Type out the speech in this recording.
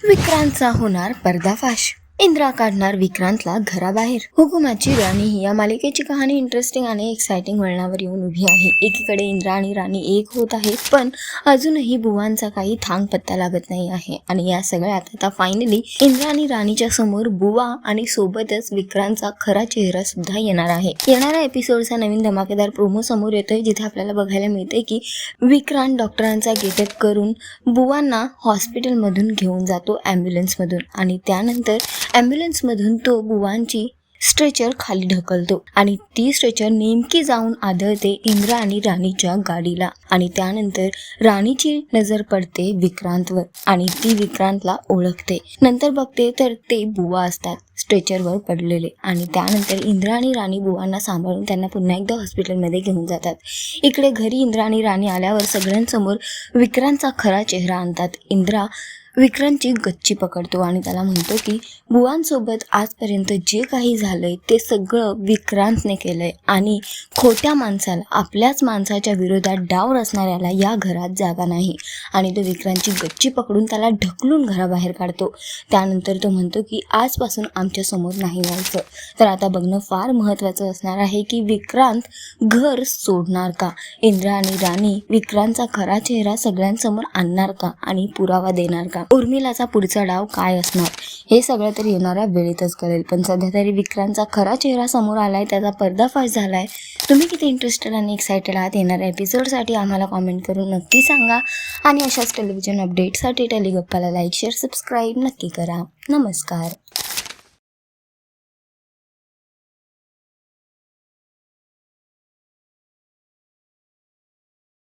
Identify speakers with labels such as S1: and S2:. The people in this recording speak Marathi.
S1: विक्रांतचा होणार पर्दाफाश, इंद्रा काढणार विक्रांतला घराबाहेर. हुकुमाची राणी ही या मालिकेची कहाणी इंटरेस्टिंग आणि एक्साइटिंग वळणावर येऊन उभी आहे. एकीकडे इंद्रा आणि राणी एक होत आहेत, पण अजूनही बुवांचा काही थांग पत्ता लागत नाही आहे. आणि या सगळ्यात आता फायनली इंद्रा आणि राणीच्या समोर बुवा आणि सोबतच विक्रांतचा खरा चेहरा सुद्धा येणार आहे. येणाऱ्या एपिसोडचा नवीन धमाकेदार प्रोमो समोर येतोय, जिथे आपल्याला बघायला मिळते की विक्रांत डॉक्टरांचा गेटअप करून बुवांना हॉस्पिटलमधून घेऊन जातो ॲम्ब्युलन्समधून, आणि त्यानंतर ॲम्ब्युलन्समधून तो बुवांची स्ट्रेचर खाली ढकलतो आणि ती स्ट्रेचर नेमकी जाऊन आदळते इंद्रा आणि राणीच्या गाडीला. आणि त्यानंतर राणीची नजर पडते विक्रांतवर आणि ती विक्रांतला ओळखते. नंतर बघते तर ते बुवा असतात स्ट्रेचरवर पडलेले. आणि त्यानंतर इंद्रा आणि राणी बुवांना सांभाळून त्यांना पुन्हा एकदा हॉस्पिटलमध्ये घेऊन जातात. इकडे घरी इंद्रा आणि राणी आल्यावर सगळ्यांसमोर विक्रांतचा खरा चेहरा आणतात. इंद्रा विक्रांतची गच्ची पकडतो आणि त्याला म्हणतो की बुवांसोबत आजपर्यंत जे काही झालंय ते सगळं विक्रांतने केलंय आणि खोट्या माणसाला, आपल्याच माणसाच्या विरोधात डाव रचणाऱ्याला या घरात जागा नाही. आणि तो विक्रांतची गच्ची पकडून त्याला ढकलून घराबाहेर काढतो. त्यानंतर तो म्हणतो की आजपासून आमच्या समोर नाही यायचं. तर आता बघणं फार महत्त्वाचं असणार आहे की विक्रांत घर सोडणार का, इंद्रा आणि राणी विक्रांतचा खरा चेहरा सगळ्यांसमोर आणणार का आणि पुरावा देणार का, उर्मिलाचा पुढचा डाव काय असणार, हे सगळं तर येणाऱ्या वेळेतच कळेल. पण सध्या तरी विक्रांतचा खरा चेहरा समोर आलाय, त्याचा पर्दाफाश झालाय. तुम्ही किती इंटरेस्टेड आणि एक्सायटेड आहात येणाऱ्या एपिसोडसाठी आम्हाला कॉमेंट करून नक्की सांगा. आणि अशाच टेलिव्हिजन अपडेटसाठी टेलिगप्पाला लाईक, शेअर, सबस्क्राईब नक्की करा. नमस्कार.